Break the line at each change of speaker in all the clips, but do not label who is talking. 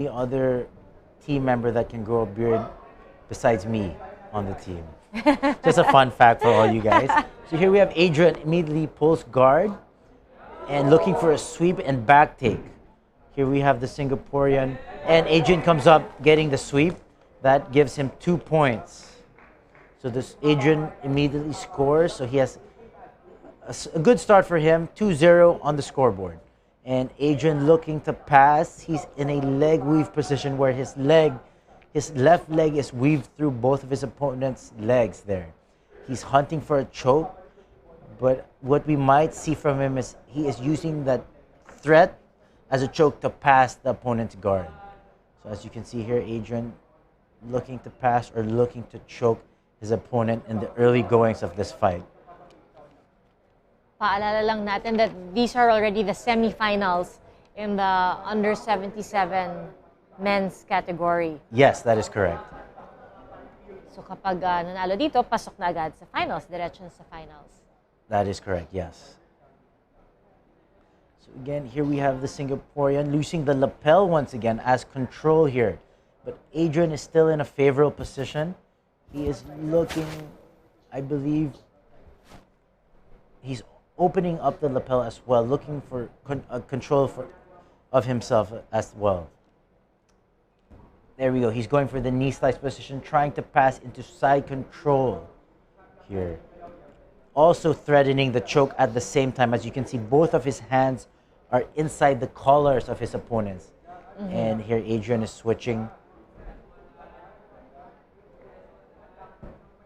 The other team member that can grow a beard besides me on the team. Just a fun fact for all you guys. So here we have Adrian immediately pulls guard and looking for a sweep and back take. Here we have the Singaporean, and Adrian comes up getting the sweep. That gives him 2 points. So this Adrian immediately scores. So he has a good start for him, 2-0 on the scoreboard. And Adrian looking to pass. He's in a leg weave position where his left leg is weaved through both of his opponent's legs there. He's hunting for a choke, but what we might see from him is he is using that threat as a choke to pass the opponent's guard. So as you can see here, Adrian looking to pass or looking to choke his opponent in the early goings of this fight.
Paalala lang natin that these are already the semifinals in the under 77 men's category.
Yes, that is correct.
So kapag nanalo dito, pasok na agad sa finals, diretso sa finals.
That is correct, yes. So again, here we have the Singaporean losing the lapel once again as control here. But Adrian is still in a favorable position. He is looking, I believe, he's opening up the lapel as well, looking for control of himself as well. There we go. He's going for the knee slice position, trying to pass into side control here. Also threatening the choke at the same time. As you can see, both of his hands are inside the collars of his opponents. Mm-hmm. And here Adrian is switching.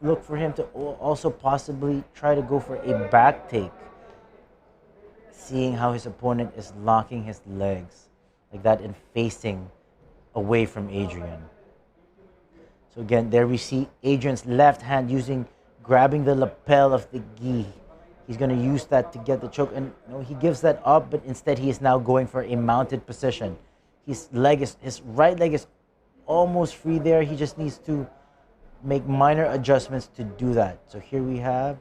Look for him to also possibly try to go for a back take. Seeing how his opponent is locking his legs like that and facing away from Adrian. So again, there we see Adrian's left hand grabbing the lapel of the gi. He's going to use that to get the choke, and he gives that up, but instead he is now going for a mounted position. His right leg is almost free there. He just needs to make minor adjustments to do that. So here we have,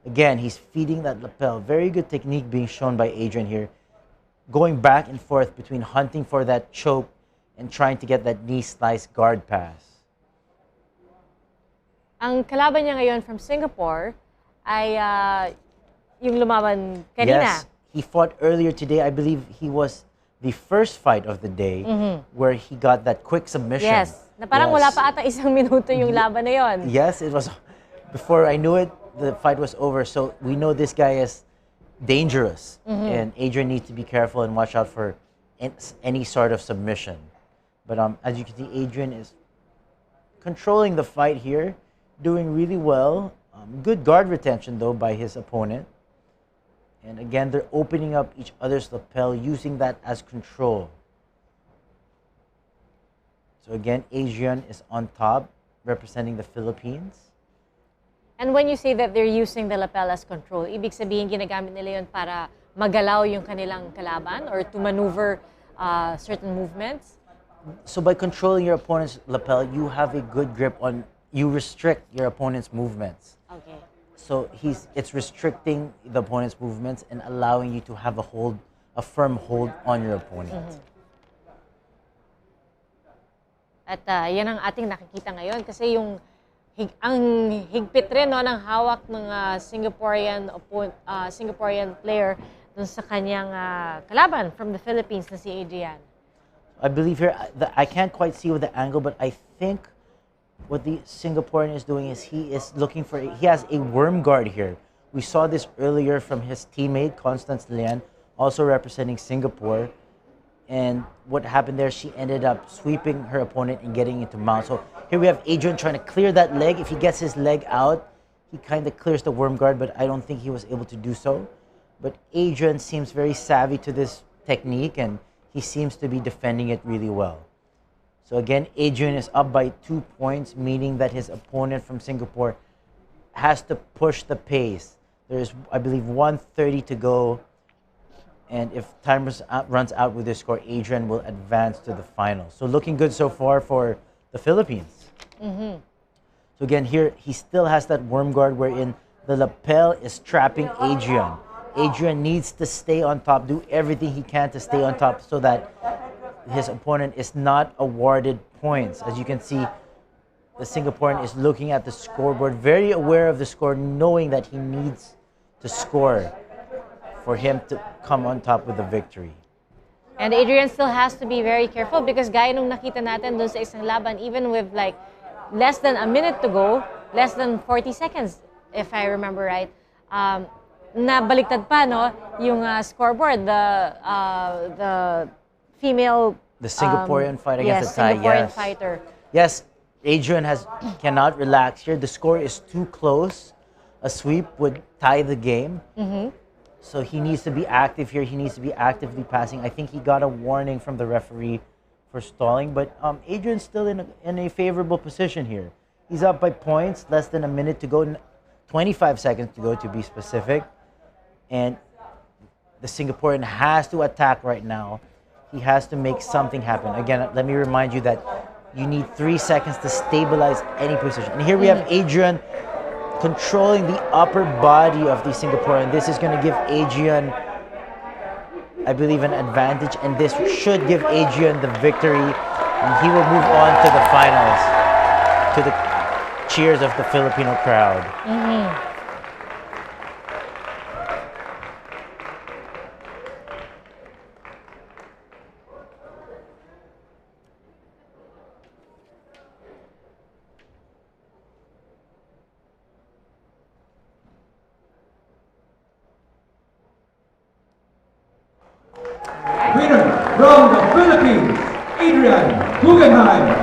again, he's feeding that lapel. Very good technique being shown by Adrian here. Going back and forth between hunting for that choke and trying to get that knee slice guard pass.
Ang kalaban niya ngayon from Singapore ay yung lumaban kanina.
Yes, he fought earlier today. I believe he was the first fight of the day where he got that quick submission.
Yes, na parang wala pa ata isang minuto yung laban na yon.
Yes, it was. Before I knew it, the fight was over. So we know this guy is dangerous. And Adrian needs to be careful and watch out for any sort of submission. But as you can see, Adrian is controlling the fight here, doing really well. Good guard retention, though, by his opponent. And again, they're opening up each other's lapel, using that as control. So again, Adrian is on top, representing the Philippines.
And when you say that they're using the lapel as control, ibig sabihin ginagamit nila yun para magalaw yung kanilang kalaban or to maneuver certain movements?
So by controlling your opponent's lapel, you have a good grip on, you restrict your opponent's movements.
Okay.
So it's restricting the opponent's movements and allowing you to have a firm hold on your opponent.
At yan ang ating nakikita ngayon kasi ang higpit rin ng hawak ng Singaporean player dun sa kanyang kalaban from the Philippines na si Adrian.
I believe here, I can't quite see with the angle, but I think what the Singaporean is doing is he has a worm guard here. We saw this earlier from his teammate, Constance Lian, also representing Singapore. And what happened there, she ended up sweeping her opponent and getting into mount. So here we have Adrian trying to clear that leg. If he gets his leg out, he kind of clears the worm guard, but I don't think he was able to do so. But Adrian seems very savvy to this technique, and he seems to be defending it really well. So again, Adrian is up by 2 points, meaning that his opponent from Singapore has to push the pace. There's, I believe, 1:30 to go. And if time runs out with this score, Adrian will advance to the finals. So looking good so far for the Philippines. So again, here he still has that worm guard wherein the lapel is trapping Adrian. Adrian needs to stay on top, do everything he can to stay on top so that his opponent is not awarded points. As you can see, the Singaporean is looking at the scoreboard, very aware of the score, knowing that he needs to score for him to come on top with the victory.
And Adrian still has to be very careful because gaya nung nakita natin dun sa isang laban, even with like less than a minute to go, less than 40 seconds, if I remember right, nabaliktad pa, no, yung scoreboard, the female...
The Singaporean fight against the Thai,
Singaporean
yes.
fighter.
Yes, Adrian cannot relax here. The score is too close. A sweep would tie the game. So he needs to be active here. He needs to be actively passing. I think he got a warning from the referee for stalling, but Adrian's still in a favorable position here. He's up by points, less than a minute to go, 25 seconds to go to be specific. And the Singaporean has to attack right now. He has to make something happen. Again, let me remind you that you need 3 seconds to stabilize any position. And here we have Adrian controlling the upper body of the Singaporean. This is going to give Adrian, I believe, an advantage, and this should give Adrian the victory, and he will move on to the finals, to the cheers of the Filipino crowd.
Winner from the Philippines, Adrian Guggenheim.